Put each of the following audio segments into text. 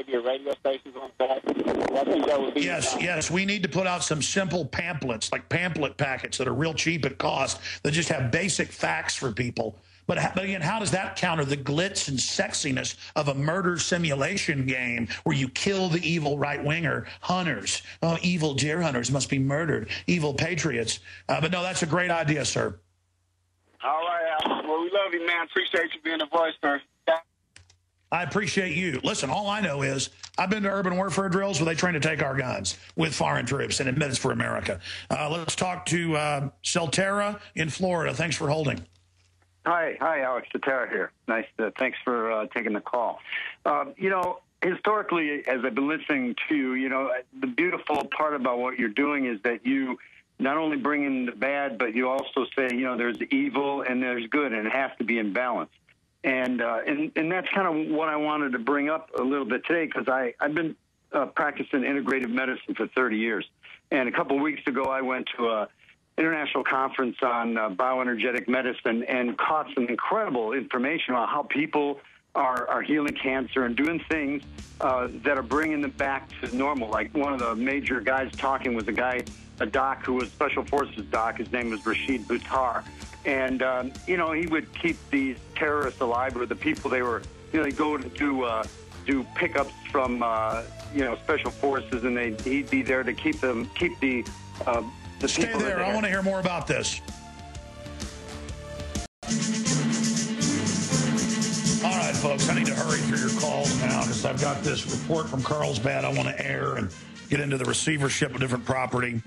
maybe a radio station on that. I think that would be yes. We need to put out some simple pamphlets, like pamphlet packets that are real cheap at cost, that just have basic facts for people. But again, how does that counter the glitz and sexiness of a murder simulation game where you kill the evil right-winger hunters? Oh, evil deer hunters must be murdered. Evil patriots. But no, that's a great idea, sir. All right, Al. Well, we love you, man. Appreciate you being a voice, sir. I appreciate you. Listen, all I know is I've been to urban warfare drills where they train to take our guns with foreign troops and admit it's for America. Let's talk to Celente in Florida. Thanks for holding. Hi, Alex Celente here. Thanks for taking the call. Historically, as I've been listening to you, the beautiful part about what you're doing is that you not only bring in the bad, but you also say, there's evil and there's good, and it has to be in balance. And that's kind of what I wanted to bring up a little bit today, because I've been practicing integrative medicine for 30 years. And a couple of weeks ago, I went to a international conference on bioenergetic medicine and caught some incredible information on how people are healing cancer and doing things that are bringing them back to normal. Like one of the major guys talking was a doc who was Special Forces doc. His name was Rashid Buttar. And, he would keep these terrorists alive, or the people they were, they go to do pickups from, Special Forces, and he'd be there to keep the Stay there. I want to hear more about this. All right, folks, I need to hurry through your calls now because I've got this report from Carlsbad I want to air and get into the receivership of different property.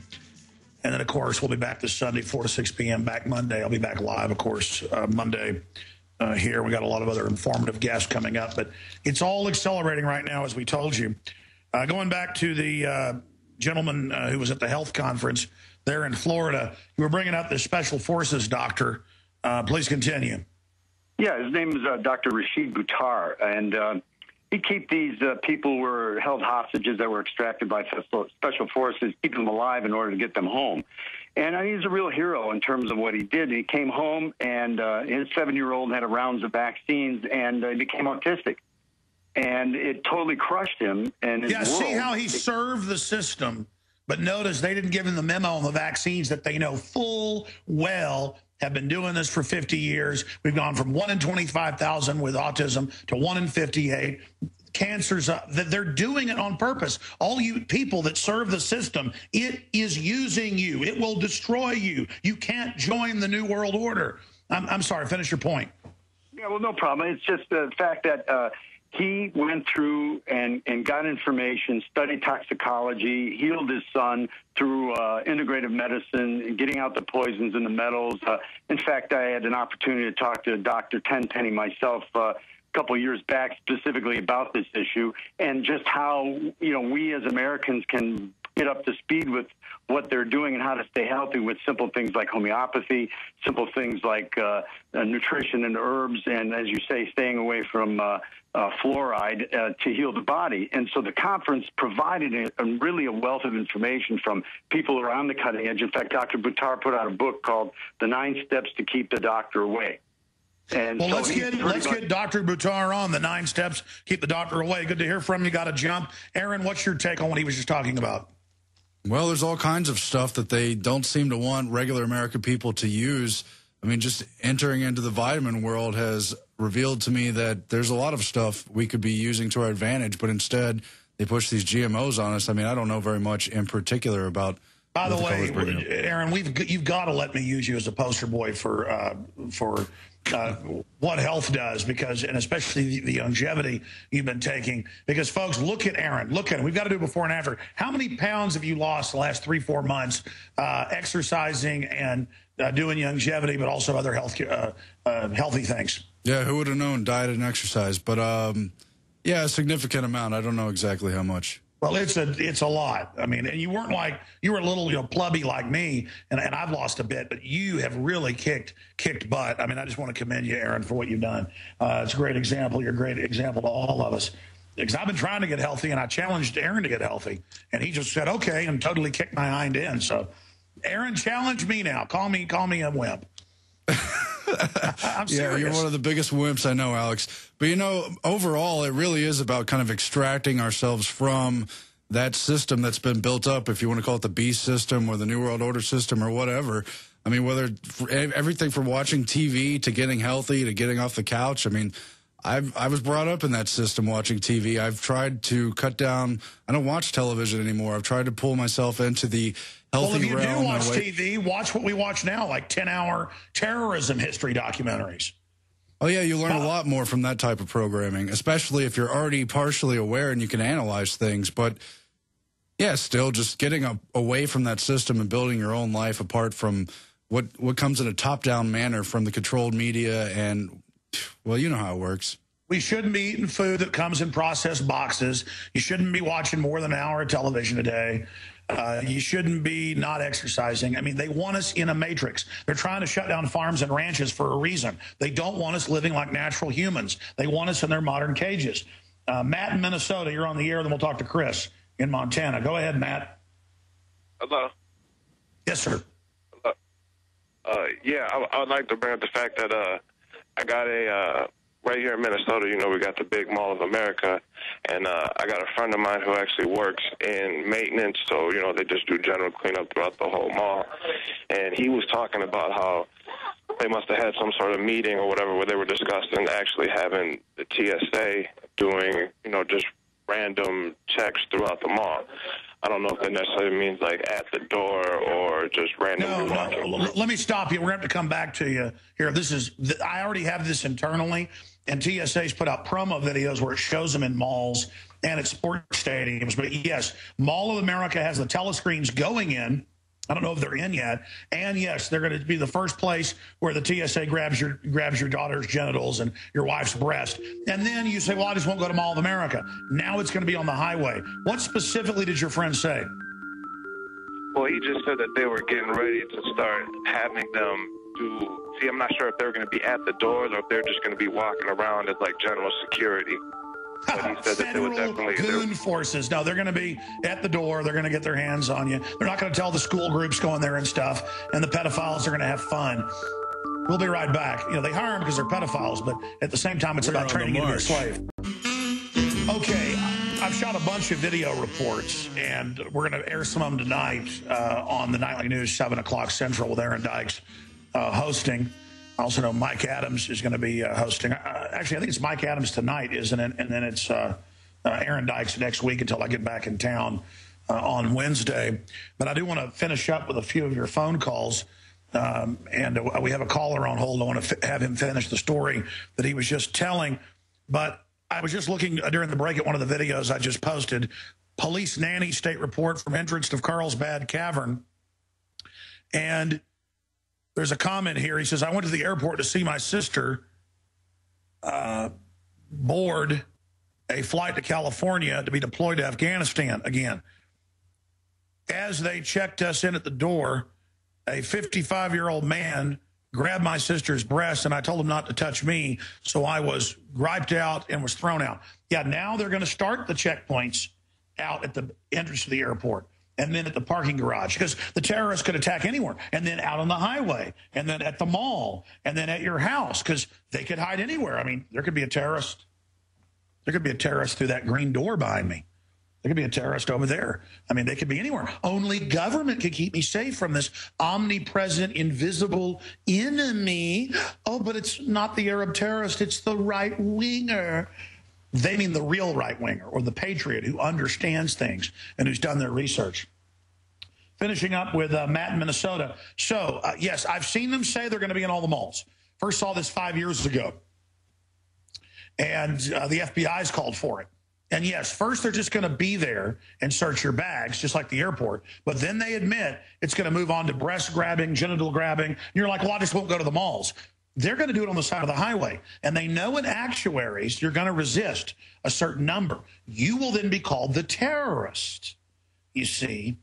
And then, of course, we'll be back this Sunday, 4 to 6 p.m. Back Monday. I'll be back live, of course, Monday here. We got a lot of other informative guests coming up. But it's all accelerating right now, as we told you. Going back to the gentleman who was at the health conference there in Florida, you were bringing up the Special Forces doctor. Please continue. Yeah, his name is Dr. Rashid Buttar, and he'd keep these people who were held hostages that were extracted by Special Forces, keep them alive in order to get them home. And he's a real hero in terms of what he did. He came home, and his 7-year-old had a rounds of vaccines, and he became autistic. And it totally crushed him. And his world. See how he served the system. But notice they didn't give him the memo on the vaccines that they know full well have been doing this for 50 years. We've gone from 1 in 25,000 with autism to 1 in 58. Cancers, that they're doing it on purpose. All you people that serve the system, it is using you. It will destroy you. You can't join the New World Order. I'm sorry, finish your point. Yeah, well, no problem. It's just the fact that he went through and got information, studied toxicology, healed his son through integrative medicine, getting out the poisons and the metals. In fact, I had an opportunity to talk to Dr. Tenpenny myself a couple of years back specifically about this issue, and just how, we as Americans can get up to speed with what they're doing and how to stay healthy with simple things like homeopathy, simple things like nutrition and herbs, and, as you say, staying away from fluoride to heal the body. And so the conference provided really a wealth of information from people who are on the cutting edge. In fact, Dr. Buttar put out a book called The 9 Steps to Keep the Doctor Away. And well, so let's get Dr. Buttar on, the 9 steps, keep the doctor away. Good to hear from you. Got to jump. Aaron, what's your take on what he was just talking about? Well, there's all kinds of stuff that they don't seem to want regular American people to use. I mean, just entering into the vitamin world has revealed to me that there's a lot of stuff we could be using to our advantage, but instead they push these GMOs on us. I mean, I don't know very much in particular about. By the way, Aaron, you've got to let me use you as a poster boy for what health does, because, and especially the longevity you've been taking. Because, folks, look at Aaron. Look at him. We've got to do before and after. How many pounds have you lost the last 3-4 months exercising and doing longevity, but also other healthy things? Yeah, who would have known? Diet and exercise. But, yeah, a significant amount. I don't know exactly how much. Well, it's a lot. I mean, and you weren't like, you were a little, plubby like me, and I've lost a bit, but you have really kicked butt. I mean, I just want to commend you, Aaron, for what you've done. It's a great example. You're a great example to all of us. Because I've been trying to get healthy, and I challenged Aaron to get healthy, and he just said, okay, and totally kicked my hind end. So, Aaron, challenge me now. Call me a wimp. I'm serious. Yeah, you're one of the biggest wimps I know, Alex. But, you know, overall, it really is about kind of extracting ourselves from that system that's been built up, if you want to call it the beast system or the New World Order system or whatever. I mean, whether everything from watching TV to getting healthy to getting off the couch. I mean, I was brought up in that system watching TV. I've tried to cut down. I don't watch television anymore. I've tried to pull myself into the healthy realm. Well, if you do watch TV, watch what we watch now, like 10-hour terrorism history documentaries. Oh, yeah, you learn a lot more from that type of programming, especially if you're already partially aware and you can analyze things. But, yeah, still just getting away from that system and building your own life apart from what comes in a top-down manner from the controlled media and, well, you know how it works. We shouldn't be eating food that comes in processed boxes. You shouldn't be watching more than an hour of television a day. You shouldn't be not exercising. I mean, they want us in a matrix. They're trying to shut down farms and ranches for a reason. They don't want us living like natural humans. They want us in their modern cages. Matt in Minnesota, you're on the air, then we'll talk to Chris in Montana. Go ahead, Matt. Hello. Yes, sir. Yeah, I would like to bring up the fact that I got right here in Minnesota, you know, we got the big Mall of America, and I got a friend of mine who actually works in maintenance, so, you know, they just do general cleanup throughout the whole mall, and he was talking about how they must have had some sort of meeting or whatever where they were discussing actually having the TSA doing, you know, just random checks throughout the mall. I don't know if that necessarily means like at the door or just randomly walking. No, let me stop you. We're going to have to come back to you here. I already have this internally, and TSA's put out promo videos where it shows them in malls and at sports stadiums. But yes, Mall of America has the telescreens going in. I don't know if they're in yet. And yes, they're going to be the first place where the TSA grabs your daughter's genitals and your wife's breast. And then you say, well, I just won't go to Mall of America. Now it's going to be on the highway. What specifically did your friend say? Well, he just said that they were getting ready to start having them do. See, I'm not sure if they're going to be at the doors or if they're just going to be walking around as like general security. But he said that they would definitely goon forces. No, they're going to be at the door. They're going to get their hands on you. They're not going to tell the school groups going there and stuff. And the pedophiles are going to have fun. We'll be right back. You know, they hire them because they're pedophiles, but at the same time, it's about training you to be a slave. Okay, I've shot a bunch of video reports, and we're going to air some of them tonight on the Nightly News, 7 o'clock Central, with Aaron Dykes hosting. I also know Mike Adams is going to be hosting. Actually, I think it's Mike Adams tonight, isn't it? And then it's Aaron Dykes next week until I get back in town on Wednesday. But I do want to finish up with a few of your phone calls. And we have a caller on hold. I want to have him finish the story that he was just telling. But I was just looking during the break at one of the videos I just posted. Police nanny state report from entrance of Carlsbad Cavern. And there's a comment here. He says, I went to the airport to see my sister board a flight to California to be deployed to Afghanistan again. As they checked us in at the door, a 55-year-old man grabbed my sister's breast, and I told him not to touch me, so I was griped out and was thrown out. Yeah, now they're going to start the checkpoints out at the entrance to the airport, and then at the parking garage, because the terrorists could attack anywhere, and then out on the highway, and then at the mall, and then at your house, because they could hide anywhere. I mean, there could be a terrorist. There could be a terrorist through that green door behind me. There could be a terrorist over there. I mean, they could be anywhere. Only government can keep me safe from this omnipresent, invisible enemy. Oh, but it's not the Arab terrorist. It's the right-winger. They mean the real right-winger, or the patriot who understands things and who's done their research. Finishing up with Matt in Minnesota. So, yes, I've seen them say they're going to be in all the malls. First saw this 5 years ago. And the FBI's called for it. And yes, first they're just going to be there and search your bags, just like the airport. But then they admit it's going to move on to breast grabbing, genital grabbing. And you're like, well, I just won't go to the malls. They're going to do it on the side of the highway. And they know in actuaries you're going to resist a certain number. You will then be called the terrorist, you see.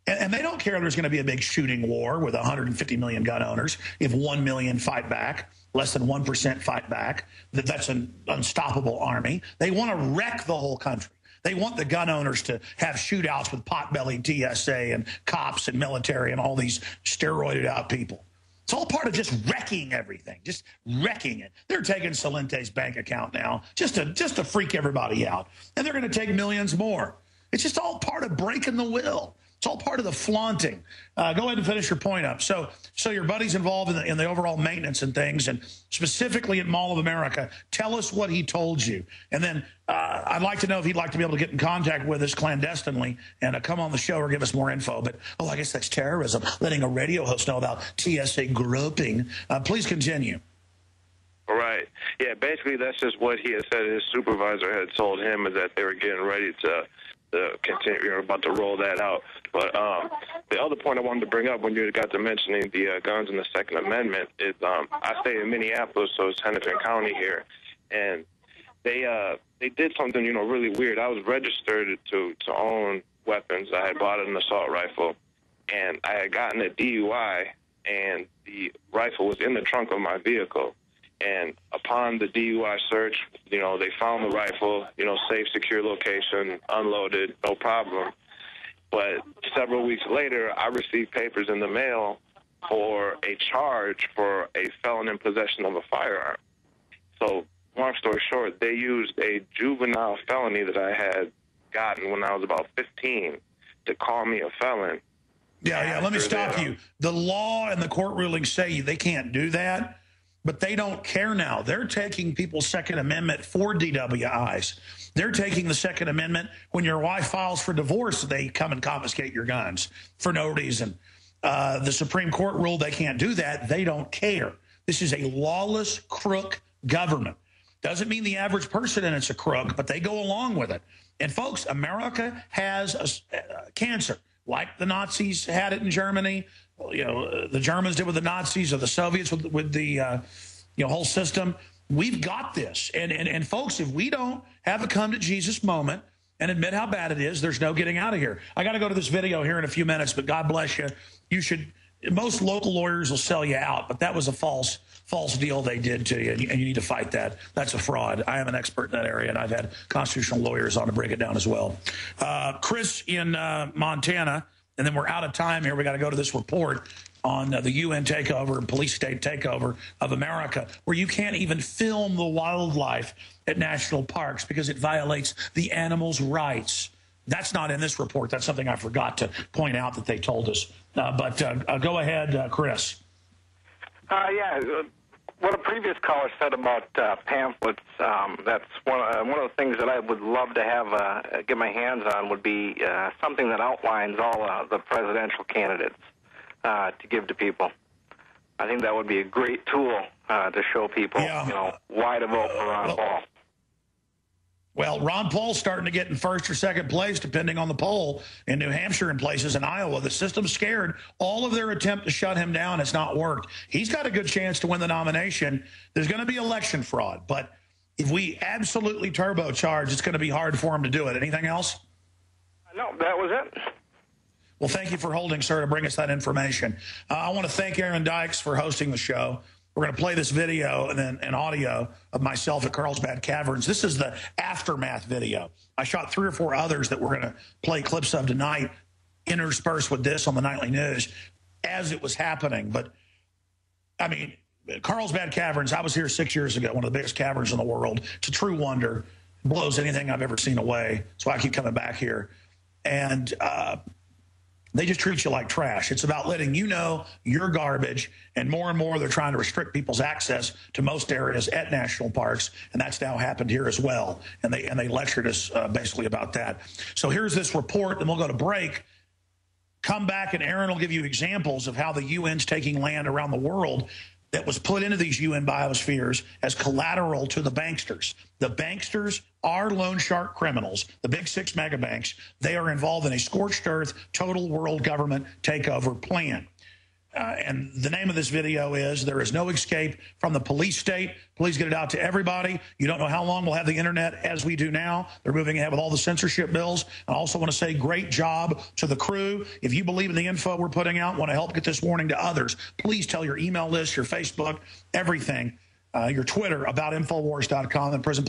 And they don't care if there's going to be a big shooting war with 150 million gun owners. If 1 million fight back, less than 1% fight back, that's an unstoppable army. They want to wreck the whole country. They want the gun owners to have shootouts with pot-bellied TSA and cops and military and all these steroided out people. It's all part of just wrecking everything, just wrecking it. They're taking Celente's bank account now just to freak everybody out. And they're going to take millions more. It's just all part of breaking the will. It's all part of the flaunting. Go ahead and finish your point up. So your buddy's involved in the overall maintenance and things, and specifically at Mall of America. Tell us what he told you. And then I'd like to know if he'd like to be able to get in contact with us clandestinely and come on the show or give us more info. But, I guess that's terrorism, letting a radio host know about TSA groping. Please continue. All right. Yeah, basically that's just what he had said his supervisor had told him, is that they were getting ready to continue, about to roll that out. But the other point I wanted to bring up when you got to mentioning the guns and the Second Amendment is I stay in Minneapolis, so it's Hennepin County here, and they did something, really weird. I was registered to own weapons. I had bought an assault rifle, and I had gotten a DUI, and the rifle was in the trunk of my vehicle. And upon the DUI search, they found the rifle, safe, secure location, unloaded, no problem. But several weeks later, I received papers in the mail for a charge for a felon in possession of a firearm. So, long story short, they used a juvenile felony that I had gotten when I was about 15 to call me a felon. Yeah, let me stop you. The law and the court rulings say they can't do that. But they don't care now. They're taking people's Second Amendment for DWIs. They're taking the Second Amendment when your wife files for divorce, they come and confiscate your guns for no reason. The Supreme Court ruled they can't do that. They don't care. This is a lawless crook government. Doesn't mean the average person in it's a crook, but they go along with it. And folks, America has a cancer, like the Nazis had it in Germany. The Germans did with the Nazis, or the Soviets with the whole system. We've got this. And folks, if we don't have a come to Jesus moment and admit how bad it is, there's no getting out of here. I got to go to this video here in a few minutes, but God bless you. Most local lawyers will sell you out, but that was a false deal they did to you, and you need to fight that. That's a fraud. I am an expert in that area, and I've had constitutional lawyers on to break it down as well. Chris in Montana. And then we're out of time here. We got to go to this report on the UN takeover and police state takeover of America, where you can't even film the wildlife at national parks because it violates the animals' rights. That's not in this report. That's something I forgot to point out that they told us. But go ahead, Chris. What a previous caller said about pamphlets, that's one of the things that I would love to have get my hands on would be something that outlines all the presidential candidates to give to people. I think that would be a great tool to show people, why to vote for Ron Paul. Well, Ron Paul's starting to get in first or second place, depending on the poll, in New Hampshire and places in Iowa. The system's scared. All of their attempt to shut him down has not worked. He's got a good chance to win the nomination. There's going to be election fraud. But if we absolutely turbocharge, it's going to be hard for him to do it. Anything else? No, that was it. Well, thank you for holding, sir, to bring us that information. I want to thank Aaron Dykes for hosting the show. We're going to play this video and then an audio of myself at Carlsbad Caverns. This is the aftermath video. I shot 3 or 4 others that we're going to play clips of tonight, interspersed with this on the nightly news as it was happening. But, I mean, Carlsbad Caverns, I was here 6 years ago, one of the biggest caverns in the world. It's a true wonder. It blows anything I've ever seen away. That's why I keep coming back here. And they just treat you like trash. It's about letting you know you're garbage, and more they're trying to restrict people's access to most areas at national parks, and that's now happened here as well. And they lectured us basically about that. So here's this report, and we'll go to break. Come back, and Aaron will give you examples of how the UN's taking land around the world that was put into these UN biospheres as collateral to the banksters. The banksters are loan shark criminals, the big 6 mega banks. They are involved in a scorched earth, total world government takeover plan. And the name of this video is There Is No Escape from the Police State. Please get it out to everybody. You don't know how long we'll have the internet as we do now. They're moving ahead with all the censorship bills. I also want to say great job to the crew. If you believe in the info we're putting out, want to help get this warning to others, please tell your email list, your Facebook, everything, your Twitter about Infowars.com and Prisonplanet.